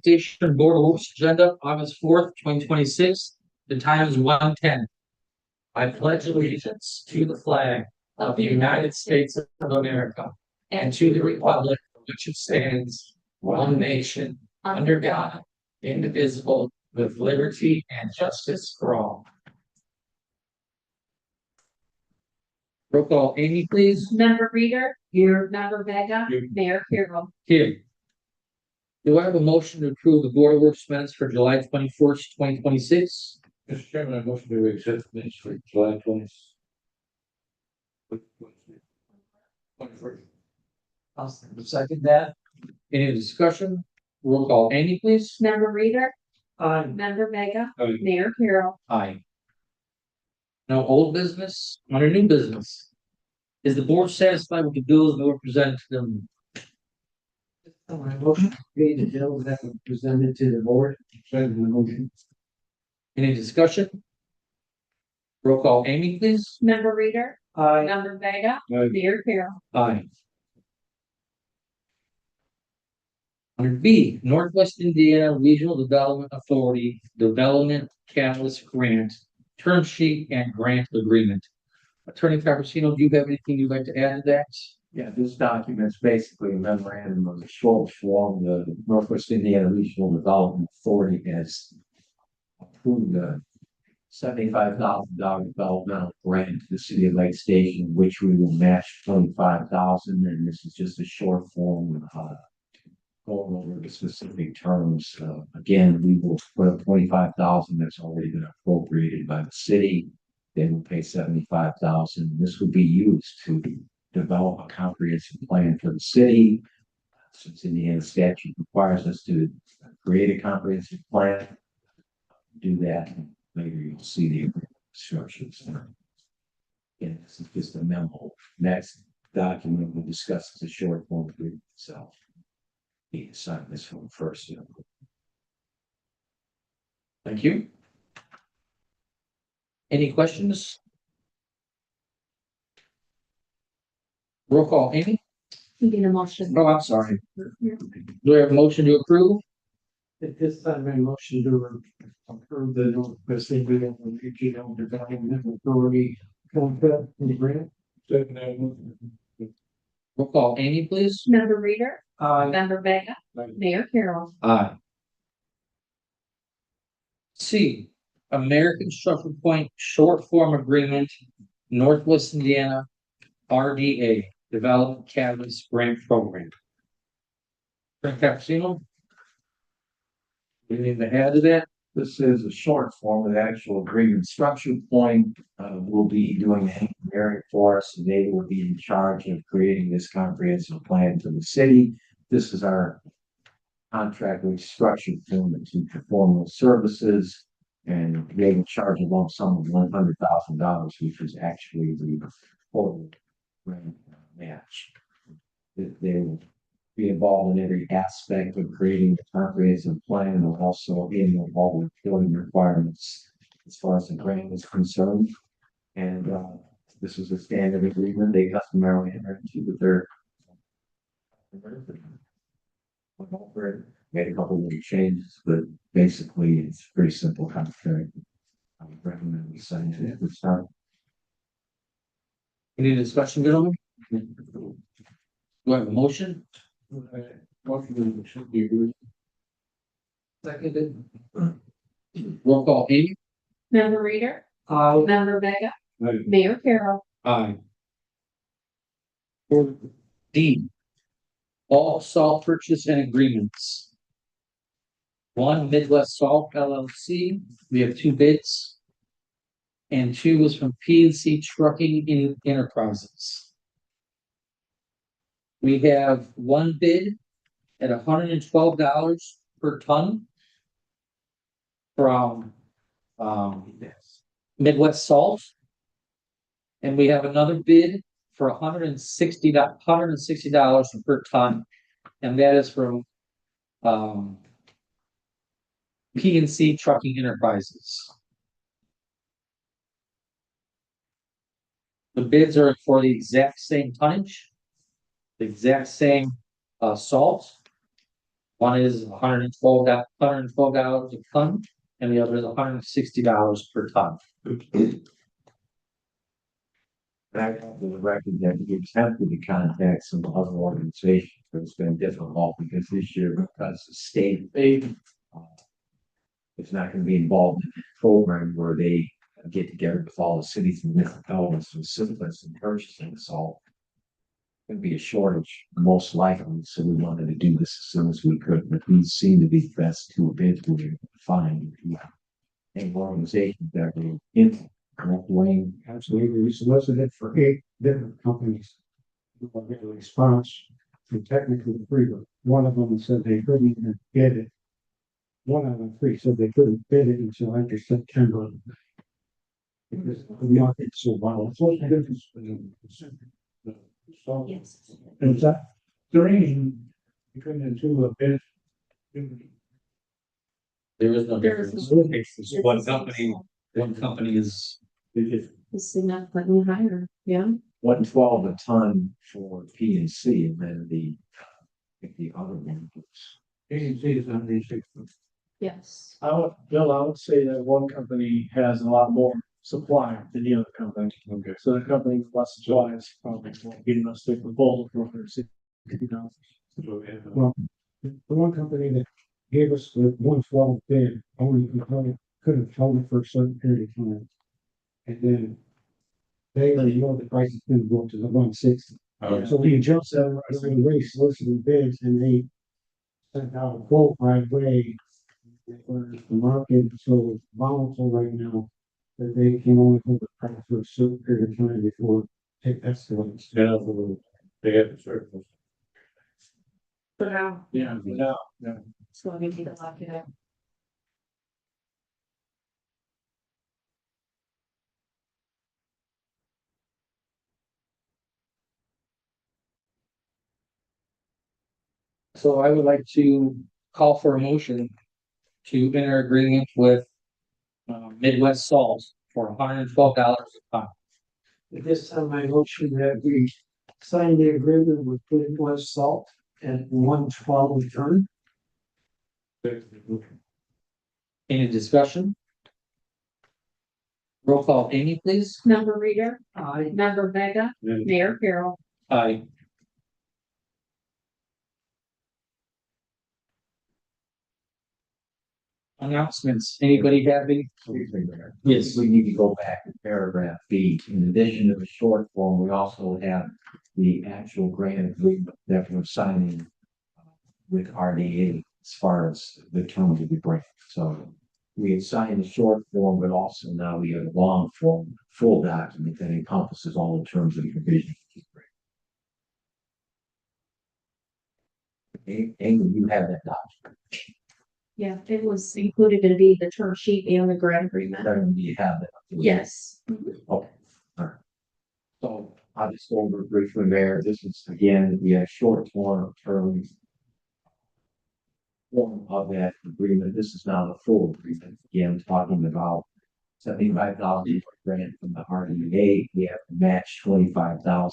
Station Board of Works agenda, August 4th, 2026. The time is 1:10. I pledge allegiance to the flag of the United States of America and to the republic for which it stands, one nation, under God, indivisible, with liberty and justice for all. Roll call, Amy, please. Member Reader. Here. Member Vega. Here. Mayor Carroll. Here. Do I have a motion to approve the Board of Works minutes for July 21st, 2026? Mr. Chairman, I motion to accept the minutes for July 21st. I'll second that. Any discussion? Roll call, Amy, please. Member Reader. Aye. Member Vega. Aye. Mayor Carroll. Aye. Now, old business, under new business. Is the board satisfied with the bills that were presented to them? My motion to pay the bills that were presented to the board. Second the motion. Any discussion? Roll call, Amy, please. Member Reader. Aye. Member Vega. Aye. Mayor Carroll. Aye. Under B, Northwest Indiana Regional Development Authority Development Catalyst Grant, Term Sheet and Grant Agreement. Attorney Fabricino, do you have anything you'd like to add to that? Yeah, this document's basically a memorandum of the short form. The Northwest Indiana Regional Development Authority has approved a $75,000 developmental grant to the city of Lake Station, which we will match $25,000, and this is just a short form, going over the specific terms. Again, we will put up $25,000 that's already been appropriated by the city. They will pay $75,000. This will be used to develop a comprehensive plan for the city. Since Indiana statute requires us to create a comprehensive plan, do that. Later you'll see the instructions. Again, this is just a memo. Next document we'll discuss is a short form agreement itself. Need to sign this one first. Thank you. Any questions? Roll call, Amy? You need a motion. Oh, I'm sorry. Do I have a motion to approve? At this time, I motion to approve the Northwest Indiana Regional Development Authority contract and grant. Second that motion. Roll call, Amy, please. Member Reader. Aye. Member Vega. Aye. Mayor Carroll. Aye. C, American Structure Point Short Form Agreement, Northwest Indiana RDA Development Catalyst Grant Program. Frank Cappuccino? Anything to add to that? This is a short form of the actual agreement. Structure Point will be doing the engineering for us, and they will be in charge of creating this comprehensive plan for the city. This is our contract with Structure Point to perform those services, and they will charge a lump sum of $100,000, which is actually the total grant match. They will be involved in every aspect of creating a comprehensive plan, and also in all the building requirements as far as the grant is concerned. And this is a standard agreement they customarily enter into with their made a couple of changes, but basically it's pretty simple contract. I would recommend we sign it at this time. Any discussion, gentlemen? Do I have a motion? Motion to accept the agreement. Seconded. Roll call, Amy? Member Reader. Aye. Member Vega. Aye. Mayor Carroll. Aye. For D, all salt purchase and agreements. One, Midwest Salt LLC, we have two bids. And two is from PNC Trucking Enterprises. We have one bid at $112 per ton from Midwest Salt. And we have another bid for $160 per ton, and that is from PNC Trucking Enterprises. The bids are for the exact same tonnage, the exact same salt, One is $112 a ton, and the other is $160 per ton. Back to the record that we attempted to contact some other organizations, but it's been difficult because this year, because the state aid is not going to be involved in a program where they get together with all the cities and municipalities and citizens and purchasing, so going to be a shortage, most likely, so we wanted to do this as soon as we could, but these seem to be the best two bids we could find. And organizations that are in, Wayne, Absolutely, we solicited for 8 different companies. We will get a response from technically 3, but one of them said they couldn't even bid it. One out of 3 said they couldn't bid it until after September. Because the market's so volatile. What's the difference between the salt Yes. and that during between the two of bid? There is no There is difference. no It's one company is, It's significantly higher, yeah. 112 a ton for P and C, and then the other one was Agency is on these 6. Yes. Bill, I would say that one company has a lot more supply than the other company. Okay. So the company with less supply is probably getting us the proposal for $160,000. So we have, Well, the one company that gave us the 112 bid only could have held it for a certain period of time. And then they already know the price is going to go up to the 160. Oh, So we adjusted the way solicited bids and they sent out a quote right away. For the market, so it's volatile right now, that they can only hold the price for a certain period of time before it escalates. they have the service. For now, Yeah, no, so we need to lock it up. so I would like to call for a motion to enter agreement with Midwest Salt for $112 a ton. At this time, I motion that we sign the agreement with Midwest Salt at 112 a ton. Any discussion? Roll call, Amy, please. Member Reader, Aye. Member Vega, Then Mayor Carroll. Aye. Announcements, anybody have any? something there. Yes. We need to go back to paragraph B. In addition to the short form, we also have the actual grant agreement that we're signing with RDA as far as the terms of the grant. So we had signed the short form, but also now we have a long form, full document that encompasses all the terms and conditions. Amy, you have that document. Yeah, it was included to be the term sheet and the grant agreement. You have that. Yes. Okay, all right. So I'll just go over briefly there. This is again, we have short form terms. Form of that agreement. This is now the full agreement. Again, talking about $75,000 grant from the RDA. We have to match $25,000.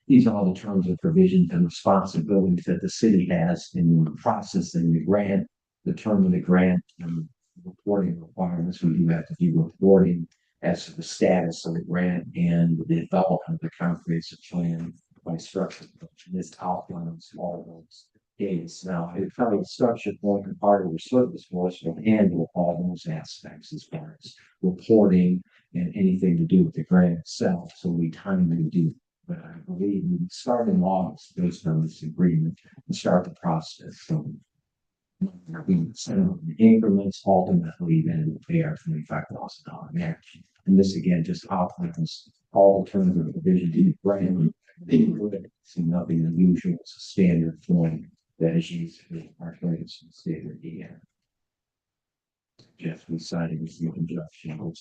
These are all the terms and provisions and responsibilities that the city has in processing the grant, the term of the grant, and reporting requirements. We do have to do reporting as to the status of the grant and the development of the comprehensive plan by structure. This outlines all those dates. Now, it probably structure point and part of the service force will handle all those aspects as far as reporting and anything to do with the grant itself. So we timely do. But I believe we start in August based on this agreement and start the process. So we send them in increments, ultimately then they are $25,000 match. And this again just outlines all the terms of provision in the grant. See nothing unusual. It's a standard form that is used for our grants in the state of Indiana. Jeff, we signed it with your conjunction.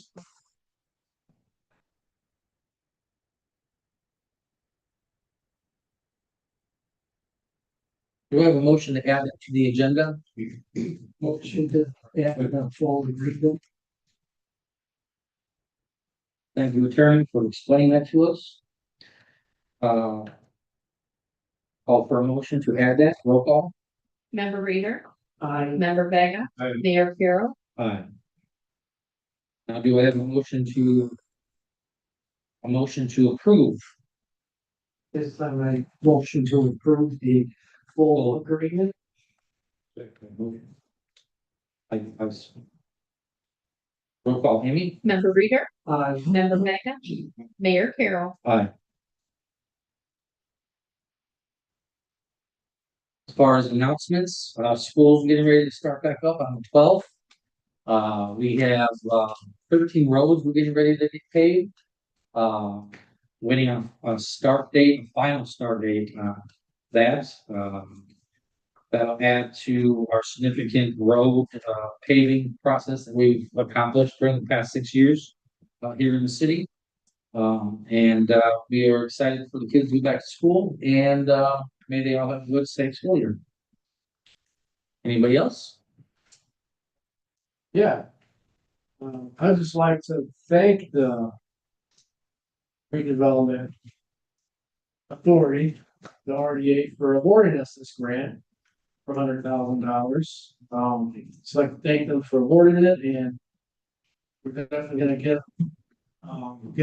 Do we have a motion to add it to the agenda? Motion to add the full agreement. Thank you, Attorney, for explaining that to us. Call for a motion to add that, roll call. Member Reader, Member Vega. Aye. Mayor Carroll. Aye. Now, do I have a motion to approve? This time I motion to approve the full agreement. I was. Roll call, Amy? Member Reader. Aye. Member Vega. Mayor Carroll. Aye. As far as announcements, school's getting ready to start back up on the 12th. We have 13 roads we're getting ready to get paved. Waiting on a start date, a final start date, that, that'll add to our significant road, paving process that we've accomplished during the past 6 years, here in the city. We are excited for the kids to be back to school and, may they all have a good, safe school year. Anybody else? Yeah. I'd just like to thank the redevelopment authority, the RDA, for awarding us this grant for $100,000. So I'd like to thank them for awarding it, and we're definitely gonna get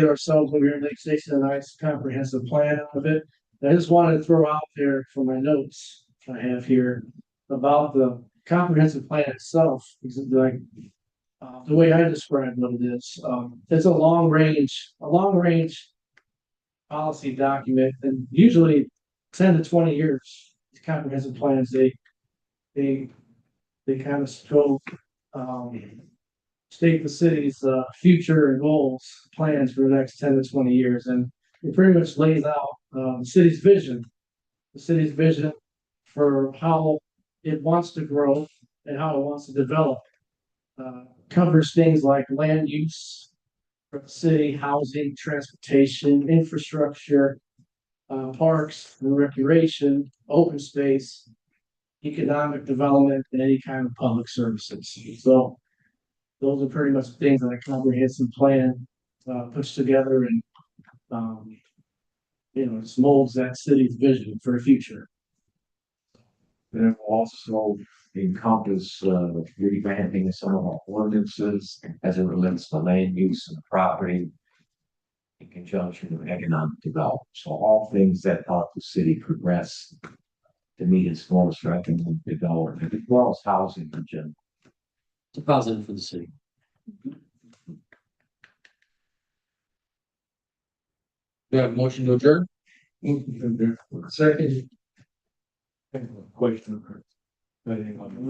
ourselves over here in Lake Station a nice comprehensive plan of it. And I just wanted to throw out there for my notes I have here about the comprehensive plan itself, because like the way I describe what it is, it's a long range policy document, and usually 10 to 20 years. These comprehensive plans, they kind of state the city's future and goals, plans for the next 10 to 20 years, and it pretty much lays out the city's vision for how it wants to grow and how it wants to develop. Covers things like land use for the city, housing, transportation, infrastructure, parks and recreation, open space, economic development, and any kind of public services. So those are pretty much things that a comprehensive plan puts together and it molds that city's vision for the future. And it will also encompass revamping some of our ordinances as it relates to land use and property in conjunction with economic development. So all things that help the city progress to meet its goals for economic development, as well as housing in general. It's a positive for the city. Do I have a motion to adjourn? Second. Question. Anything on the